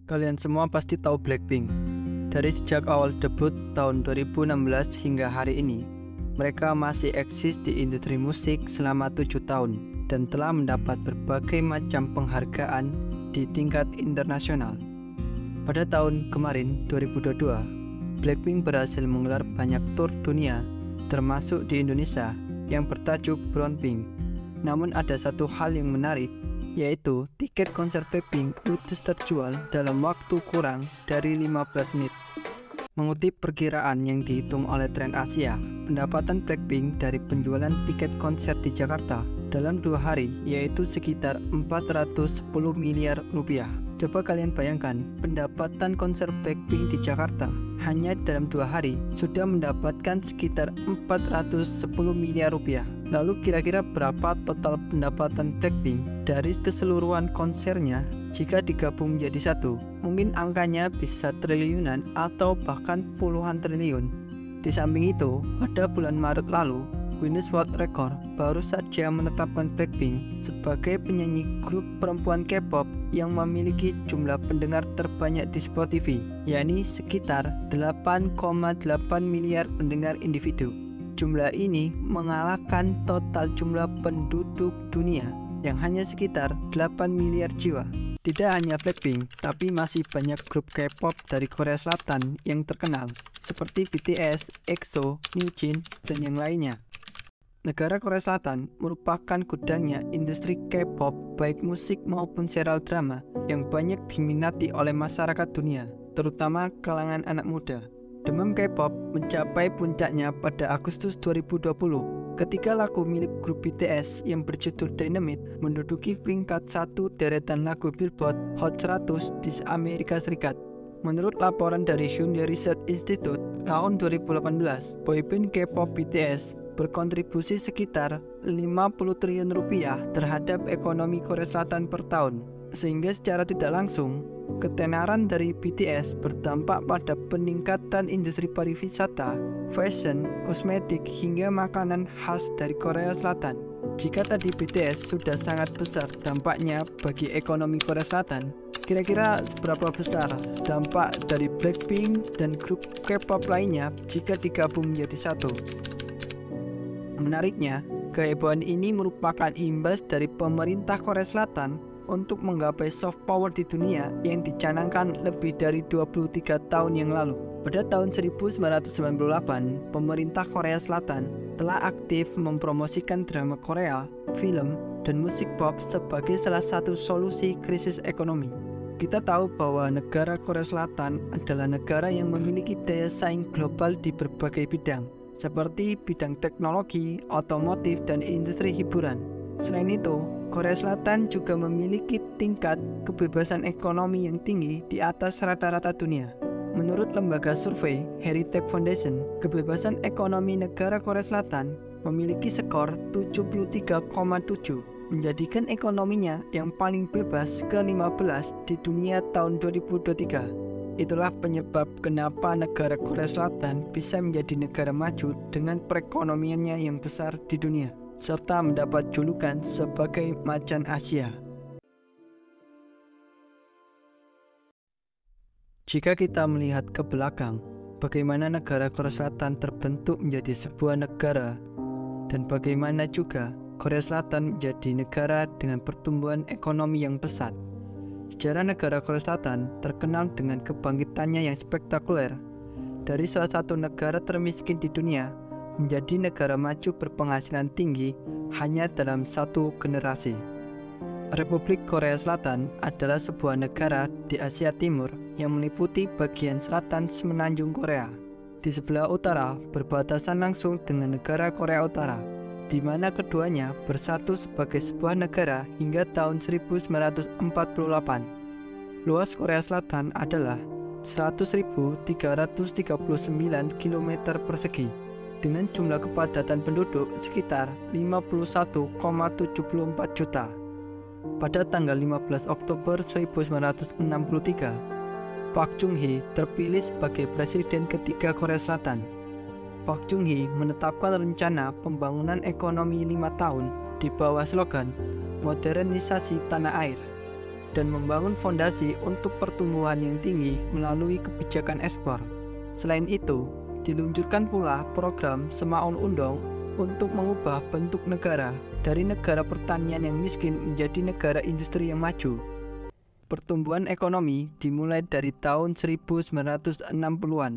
Kalian semua pasti tahu Blackpink. Dari sejak awal debut tahun 2016 hingga hari ini, mereka masih eksis di industri musik selama 7 tahun dan telah mendapat berbagai macam penghargaan di tingkat internasional. Pada tahun kemarin 2022, Blackpink berhasil menggelar banyak tur dunia, termasuk di Indonesia yang bertajuk Brown Pink. Namun ada satu hal yang menarik, yaitu tiket konser Blackpink ludes terjual dalam waktu kurang dari 15 menit. Mengutip perkiraan yang dihitung oleh Trend Asia, pendapatan Blackpink dari penjualan tiket konser di Jakarta dalam 2 hari yaitu sekitar 410 miliar rupiah. Coba kalian bayangkan, pendapatan konser Blackpink di Jakarta hanya dalam 2 hari sudah mendapatkan sekitar 410 miliar rupiah. Lalu kira-kira berapa total pendapatan Blackpink dari keseluruhan konsernya jika digabung menjadi satu? Mungkin angkanya bisa triliunan atau bahkan puluhan triliun. Di samping itu, pada bulan Maret lalu, Guinness World Record baru saja menetapkan Blackpink sebagai penyanyi grup perempuan K-pop yang memiliki jumlah pendengar terbanyak di Spotify, yakni sekitar 8,8 miliar pendengar individu. Jumlah ini mengalahkan total jumlah penduduk dunia yang hanya sekitar 8 miliar jiwa. Tidak hanya Blackpink, tapi masih banyak grup K-pop dari Korea Selatan yang terkenal, seperti BTS, EXO, NewJeans, dan yang lainnya. Negara Korea Selatan merupakan gudangnya industri K-pop, baik musik maupun serial drama, yang banyak diminati oleh masyarakat dunia, terutama kalangan anak muda. Demam K-pop mencapai puncaknya pada Agustus 2020 ketika lagu milik grup BTS yang berjudul Dynamite menduduki peringkat 1 deretan lagu Billboard Hot 100 di Amerika Serikat. Menurut laporan dari Hyundai Research Institute tahun 2018, boyband K-pop BTS berkontribusi sekitar 50 triliun rupiah terhadap ekonomi Korea Selatan per tahun, sehingga secara tidak langsung ketenaran dari BTS berdampak pada peningkatan industri pariwisata, fashion, kosmetik, hingga makanan khas dari Korea Selatan. Jika tadi BTS sudah sangat besar dampaknya bagi ekonomi Korea Selatan, kira-kira seberapa besar dampak dari Blackpink dan grup K-pop lainnya jika digabung menjadi satu? Menariknya, kehebohan ini merupakan imbas dari pemerintah Korea Selatan untuk menggapai soft power di dunia yang dicanangkan lebih dari 23 tahun yang lalu. Pada tahun 1998, pemerintah Korea Selatan telah aktif mempromosikan drama Korea, film, dan musik pop sebagai salah satu solusi krisis ekonomi. Kita tahu bahwa negara Korea Selatan adalah negara yang memiliki daya saing global di berbagai bidang, seperti bidang teknologi, otomotif, dan industri hiburan. Selain itu, Korea Selatan juga memiliki tingkat kebebasan ekonomi yang tinggi di atas rata-rata dunia. Menurut lembaga survei Heritage Foundation, kebebasan ekonomi negara Korea Selatan memiliki skor 73,7, menjadikan ekonominya yang paling bebas ke-15 di dunia tahun 2023. Itulah penyebab kenapa negara Korea Selatan bisa menjadi negara maju dengan perekonomiannya yang besar di dunia, serta mendapat julukan sebagai macan Asia. Jika kita melihat ke belakang, bagaimana negara Korea Selatan terbentuk menjadi sebuah negara, dan bagaimana juga Korea Selatan menjadi negara dengan pertumbuhan ekonomi yang pesat. Sejarah negara Korea Selatan terkenal dengan kebangkitannya yang spektakuler. Dari salah satu negara termiskin di dunia menjadi negara maju berpenghasilan tinggi hanya dalam satu generasi. Republik Korea Selatan adalah sebuah negara di Asia Timur yang meliputi bagian selatan semenanjung Korea. Di sebelah utara berbatasan langsung dengan negara Korea Utara, di mana keduanya bersatu sebagai sebuah negara hingga tahun 1948. Luas Korea Selatan adalah 100.339 km persegi, dengan jumlah kepadatan penduduk sekitar 51,74 juta. Pada tanggal 15 Oktober 1963, Park Chung-hee terpilih sebagai presiden ketiga Korea Selatan. Park Chung-hee menetapkan rencana pembangunan ekonomi 5 tahun di bawah slogan modernisasi tanah air. dan membangun fondasi untuk pertumbuhan yang tinggi melalui kebijakan ekspor. Selain itu, diluncurkan pula program Semaun-Undang untuk mengubah bentuk negara dari negara pertanian yang miskin menjadi negara industri yang maju. Pertumbuhan ekonomi dimulai dari tahun 1960-an.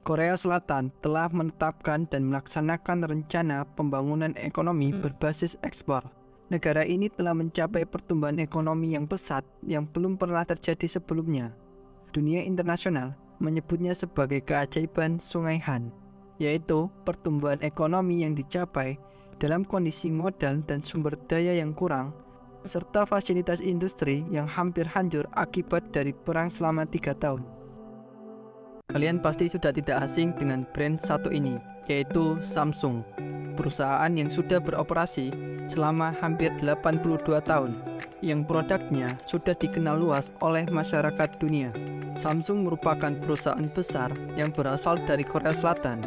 Korea Selatan telah menetapkan dan melaksanakan rencana pembangunan ekonomi berbasis ekspor. Negara ini telah mencapai pertumbuhan ekonomi yang pesat yang belum pernah terjadi sebelumnya. Dunia internasional menyebutnya sebagai keajaiban Sungai Han, yaitu pertumbuhan ekonomi yang dicapai dalam kondisi modal dan sumber daya yang kurang, serta fasilitas industri yang hampir hancur akibat dari perang selama 3 tahun. Kalian pasti sudah tidak asing dengan brand satu ini, yaitu Samsung, perusahaan yang sudah beroperasi selama hampir 82 tahun, yang produknya sudah dikenal luas oleh masyarakat dunia. Samsung merupakan perusahaan besar yang berasal dari Korea Selatan.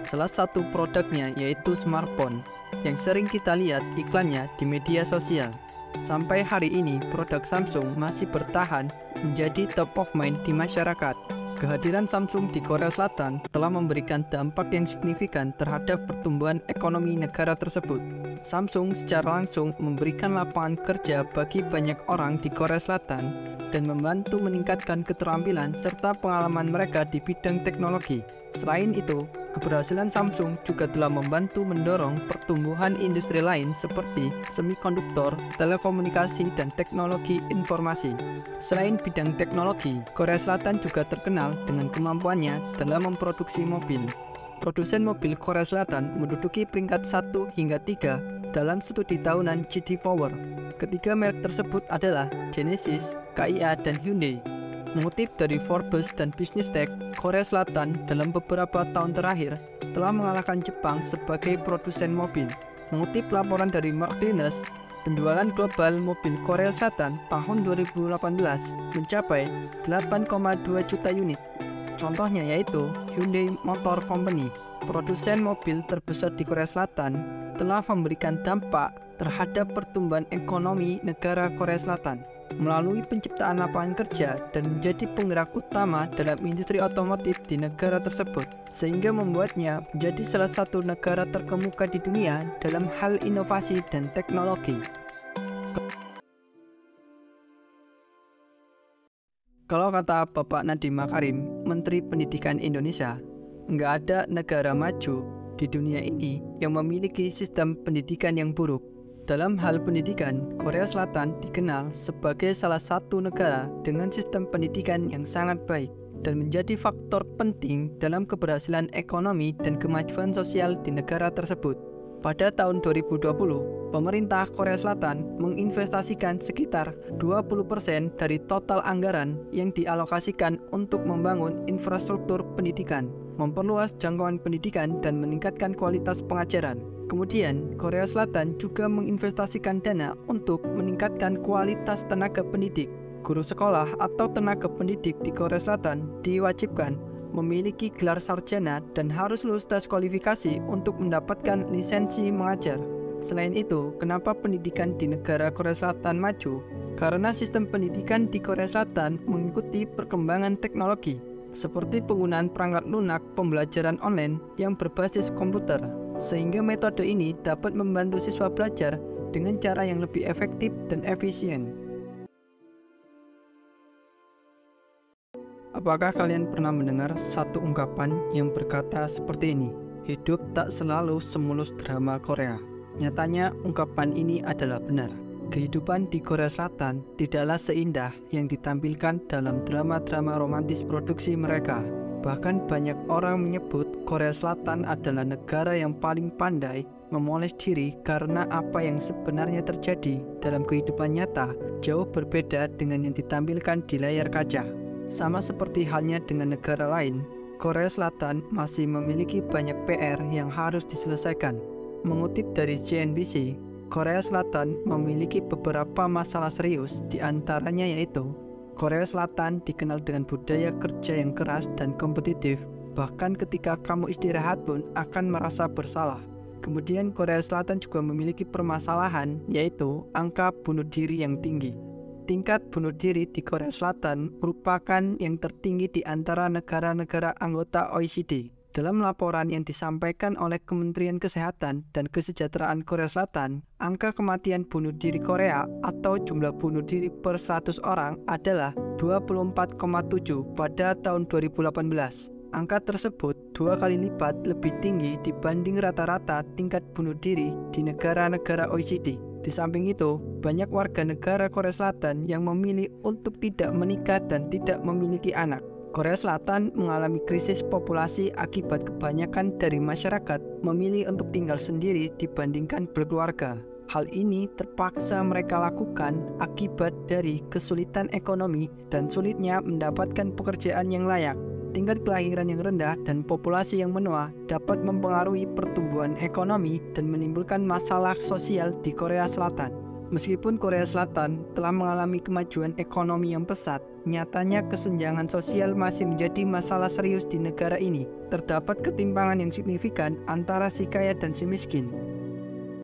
Salah satu produknya yaitu smartphone, yang sering kita lihat iklannya di media sosial. Sampai hari ini, produk Samsung masih bertahan menjadi top of mind di masyarakat. Kehadiran Samsung di Korea Selatan telah memberikan dampak yang signifikan terhadap pertumbuhan ekonomi negara tersebut. Samsung secara langsung memberikan lapangan kerja bagi banyak orang di Korea Selatan dan membantu meningkatkan keterampilan serta pengalaman mereka di bidang teknologi. Selain itu, keberhasilan Samsung juga telah membantu mendorong pertumbuhan industri lain seperti semikonduktor, telekomunikasi, dan teknologi informasi. Selain bidang teknologi, Korea Selatan juga terkenal dengan kemampuannya dalam memproduksi mobil. Produsen mobil Korea Selatan menduduki peringkat 1 hingga 3 dalam studi tahunan JD Power. Ketiga merek tersebut adalah Genesis, KIA, dan Hyundai. Mengutip dari Forbes dan Business Tech, Korea Selatan dalam beberapa tahun terakhir telah mengalahkan Jepang sebagai produsen mobil. Mengutip laporan dari Markliness, penjualan global mobil Korea Selatan tahun 2018 mencapai 8,2 juta unit. Contohnya yaitu Hyundai Motor Company, produsen mobil terbesar di Korea Selatan, telah memberikan dampak terhadap pertumbuhan ekonomi negara Korea Selatan melalui penciptaan lapangan kerja dan menjadi penggerak utama dalam industri otomotif di negara tersebut, sehingga membuatnya menjadi salah satu negara terkemuka di dunia dalam hal inovasi dan teknologi. Kalau kata Bapak Nadiem Makarim, Menteri Pendidikan Indonesia, nggak ada negara maju di dunia ini yang memiliki sistem pendidikan yang buruk. Dalam hal pendidikan, Korea Selatan dikenal sebagai salah satu negara dengan sistem pendidikan yang sangat baik dan menjadi faktor penting dalam keberhasilan ekonomi dan kemajuan sosial di negara tersebut. Pada tahun 2020, pemerintah Korea Selatan menginvestasikan sekitar 20% dari total anggaran yang dialokasikan untuk membangun infrastruktur pendidikan, memperluas jangkauan pendidikan, dan meningkatkan kualitas pengajaran. Kemudian, Korea Selatan juga menginvestasikan dana untuk meningkatkan kualitas tenaga pendidik. Guru sekolah atau tenaga pendidik di Korea Selatan diwajibkan memiliki gelar sarjana dan harus lulus tes kualifikasi untuk mendapatkan lisensi mengajar. Selain itu, kenapa pendidikan di negara Korea Selatan maju? Karena sistem pendidikan di Korea Selatan mengikuti perkembangan teknologi, seperti penggunaan perangkat lunak pembelajaran online yang berbasis komputer, sehingga metode ini dapat membantu siswa belajar dengan cara yang lebih efektif dan efisien. Apakah kalian pernah mendengar satu ungkapan yang berkata seperti ini? Hidup tak selalu semulus drama Korea. Nyatanya ungkapan ini adalah benar. Kehidupan di Korea Selatan tidaklah seindah yang ditampilkan dalam drama-drama romantis produksi mereka. Bahkan banyak orang menyebut Korea Selatan adalah negara yang paling pandai memoles diri karena apa yang sebenarnya terjadi dalam kehidupan nyata jauh berbeda dengan yang ditampilkan di layar kaca. Sama seperti halnya dengan negara lain, Korea Selatan masih memiliki banyak PR yang harus diselesaikan. Mengutip dari CNBC, Korea Selatan memiliki beberapa masalah serius, di antaranya yaitu Korea Selatan dikenal dengan budaya kerja yang keras dan kompetitif, bahkan ketika kamu istirahat pun akan merasa bersalah. Kemudian Korea Selatan juga memiliki permasalahan, yaitu angka bunuh diri yang tinggi. Tingkat bunuh diri di Korea Selatan merupakan yang tertinggi di antara negara-negara anggota OECD. Dalam laporan yang disampaikan oleh Kementerian Kesehatan dan Kesejahteraan Korea Selatan, angka kematian bunuh diri Korea atau jumlah bunuh diri per 100 orang adalah 24,7 pada tahun 2018. Angka tersebut 2 kali lipat lebih tinggi dibanding rata-rata tingkat bunuh diri di negara-negara OECD. Di samping itu, banyak warga negara Korea Selatan yang memilih untuk tidak menikah dan tidak memiliki anak. Korea Selatan mengalami krisis populasi akibat kebanyakan dari masyarakat memilih untuk tinggal sendiri dibandingkan berkeluarga. Hal ini terpaksa mereka lakukan akibat dari kesulitan ekonomi dan sulitnya mendapatkan pekerjaan yang layak. Tingkat kelahiran yang rendah dan populasi yang menua dapat mempengaruhi pertumbuhan ekonomi dan menimbulkan masalah sosial di Korea Selatan. Meskipun Korea Selatan telah mengalami kemajuan ekonomi yang pesat, nyatanya kesenjangan sosial masih menjadi masalah serius di negara ini. Terdapat ketimpangan yang signifikan antara si kaya dan si miskin.